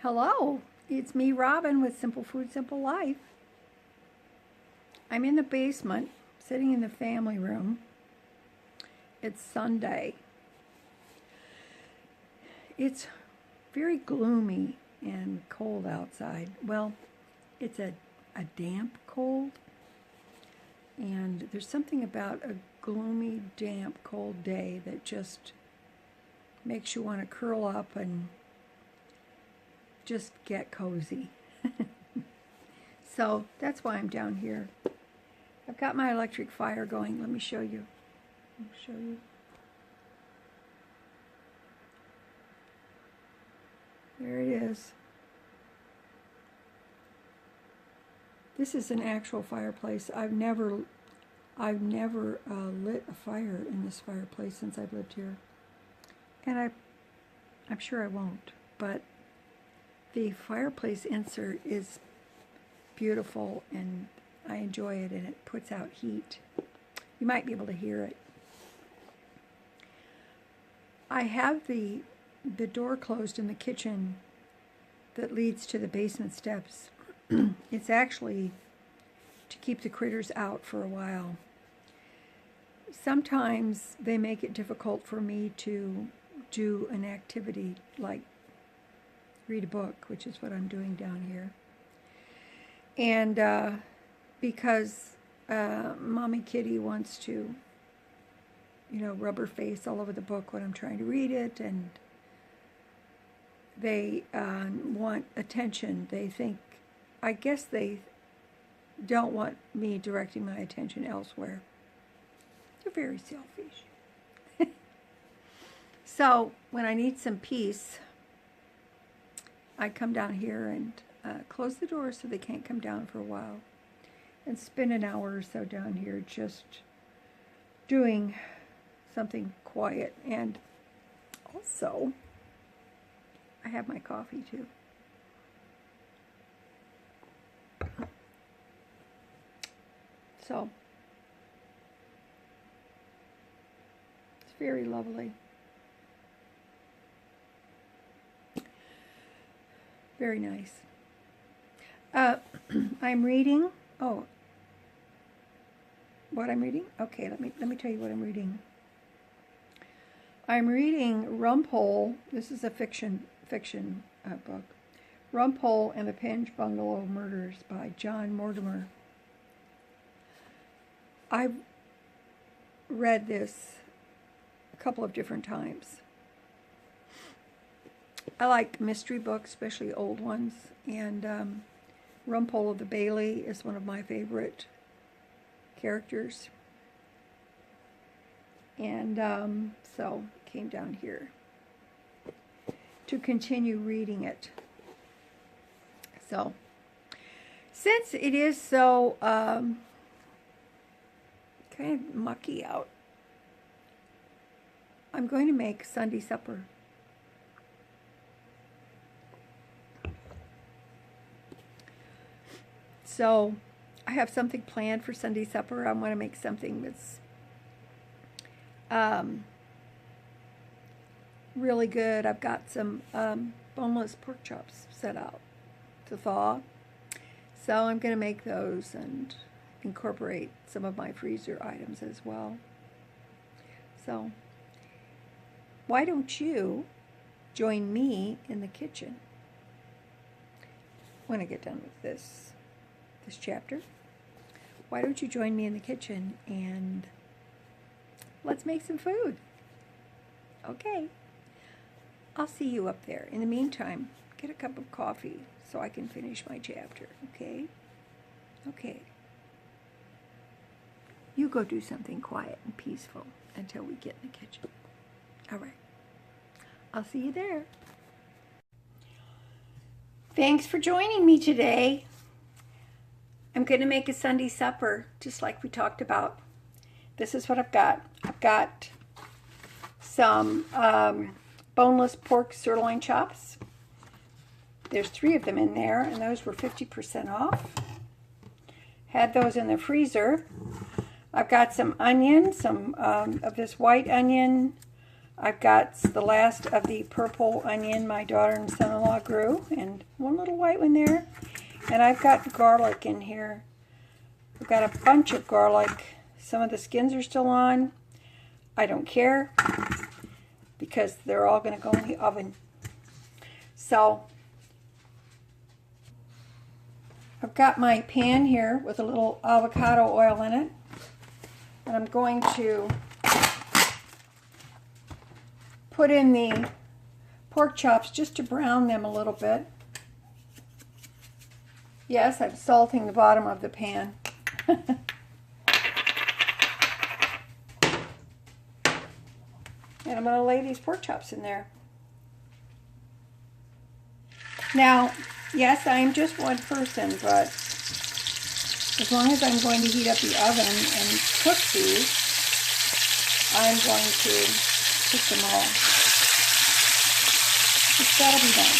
Hello, it's me, Robin, with Simple Food, Simple Life. I'm in the basement, sitting in the family room. It's Sunday. It's very gloomy and cold outside. Well, it's a damp cold, and there's something about a gloomy, damp, cold day that just makes you want to curl up and just get cozy. So that's why I'm down here. I've got my electric fire going. Let me show you. There it is. This is an actual fireplace. I've never lit a fire in this fireplace since I've lived here, and I'm sure I won't. But the fireplace insert is beautiful, and I enjoy it, and it puts out heat. You might be able to hear it. I have the door closed in the kitchen that leads to the basement steps. It's actually to keep the critters out for a while. Sometimes they make it difficult for me to do an activity like read a book, which is what I'm doing down here. And because Mommy Kitty wants to, rub her face all over the book when I'm trying to read it, and they want attention. I guess they don't want me directing my attention elsewhere. They're very selfish. So when I need some peace, I come down here and close the door so they can't come down for a while, and spend an hour or so down here just doing something quiet. And also, I have my coffee too. So, it's very lovely. Very nice. I'm reading. Oh, what I'm reading? Okay, let me tell you what I'm reading. I'm reading Rumpole. This is a fiction book. Rumpole and the Penge Bungalow Murders by John Mortimer. I've read this a couple of different times. I like mystery books, especially old ones, and Rumpole of the Bailey is one of my favorite characters. And so came down here to continue reading it. So, since it is so kind of mucky out, I'm going to make Sunday supper. So I have something planned for Sunday supper. I want to make something that's really good. I've got some boneless pork chops set out to thaw. So I'm going to make those and incorporate some of my freezer items as well. So why don't you join me in the kitchen when I get done with this chapter? Why don't you join me in the kitchen and let's make some food? Okay. I'll see you up there. In the meantime, get a cup of coffee so I can finish my chapter, okay? Okay. You go do something quiet and peaceful until we get in the kitchen. All right. I'll see you there. Thanks for joining me today. I'm going to make a Sunday supper, just like we talked about. This is what I've got. I've got some boneless pork sirloin chops. There's 3 of them in there, and those were 50% off. Had those in the freezer. I've got some onion, some of this white onion. I've got the last of the purple onion my daughter and son-in-law grew, and white one there. And I've got garlic in here. I've got a bunch of garlic. Some of the skins are still on. I don't care because they're all going to go in the oven. So I've got my pan here with a little avocado oil in it. And I'm going to put in the pork chops just to brown them a little bit. Yes, I'm salting the bottom of the pan. And I'm going to lay these pork chops in there. Now, yes, I'm just one person, but as long as I'm going to heat up the oven and cook these, I'm going to cook them all. It's got to be done.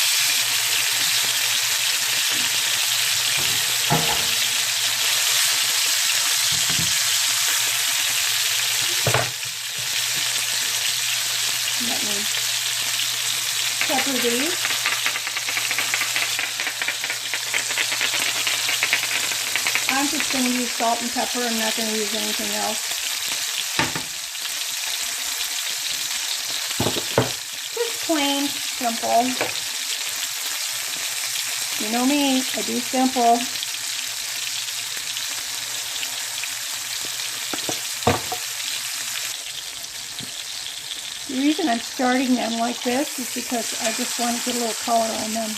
Let me pepper these. I'm just going to use salt and pepper. I'm not going to use anything else. Just plain, simple. You know me, I do simple. The reason I'm starting them like this is because I just want to get a little color on them.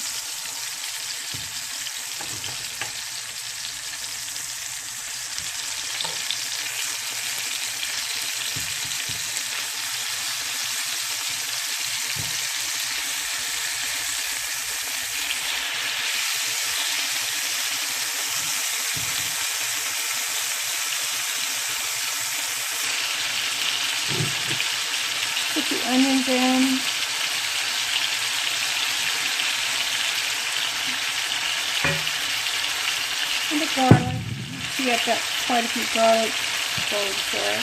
Put the onions in. And the garlic. See, I've got quite a few garlic cloves there.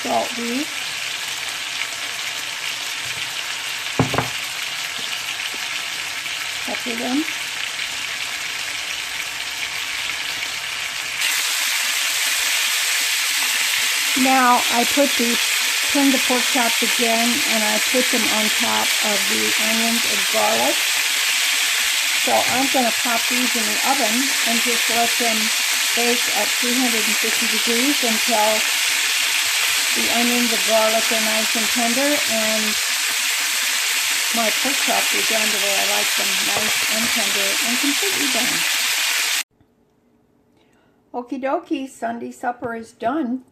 Salt these. Pepper them. Now I turned the pork chops again, and I put them on top of the onions and garlic. So I'm going to pop these in the oven and just let them bake at 350 degrees until the onions and garlic are nice and tender, and my pork chops are done the way I like them, nice and tender and completely done. Okie dokie, Sunday supper is done.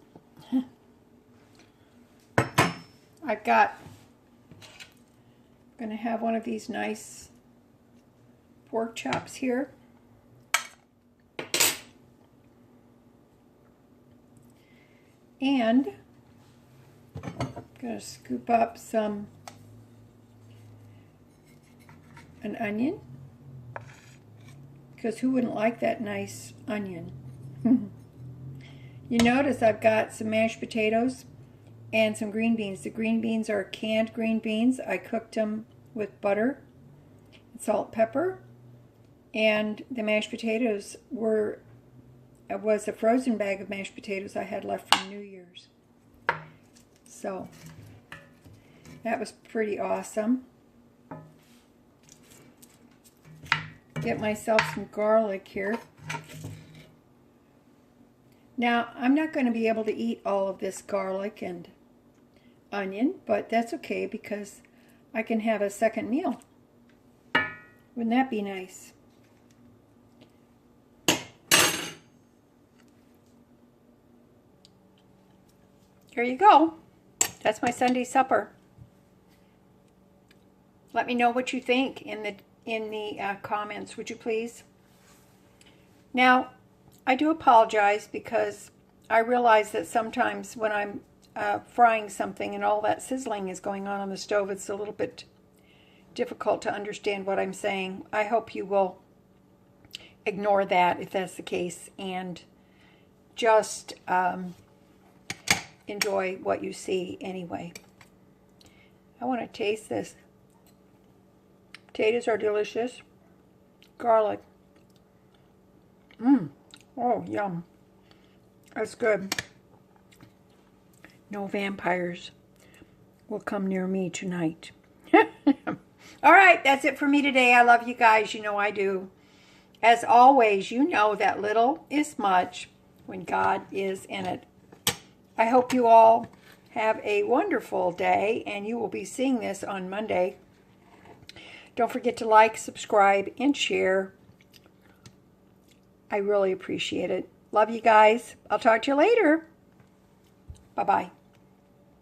I'm going to have one of these nice pork chops here. And I'm going to scoop up an onion, because who wouldn't like that nice onion? You notice I've got some mashed potatoes and some green beans. The green beans are canned green beans. I cooked them with butter, salt, pepper, and the mashed potatoes was a frozen bag of mashed potatoes I had left from New Year's. So that was pretty awesome. Get myself some garlic here. Now, I'm not going to be able to eat all of this garlic and onion, but that's okay because I can have a second meal. Wouldn't that be nice? Here you go. That's my Sunday supper. Let me know what you think in the comments, would you please? Now, I do apologize because I realize that sometimes when I'm frying something and all that sizzling is going on the stove, it's a little bit difficult to understand what I'm saying. I hope you will ignore that if that's the case and just enjoy what you see anyway. I want to taste this. Potatoes are delicious. Garlic. Oh, yum. That's good. No vampires will come near me tonight. All right, that's it for me today. I love you guys. You know I do. As always, you know that little is much when God is in it. I hope you all have a wonderful day, and you will be seeing this on Monday. Don't forget to like, subscribe, and share. I really appreciate it. Love you guys. I'll talk to you later. Bye-bye.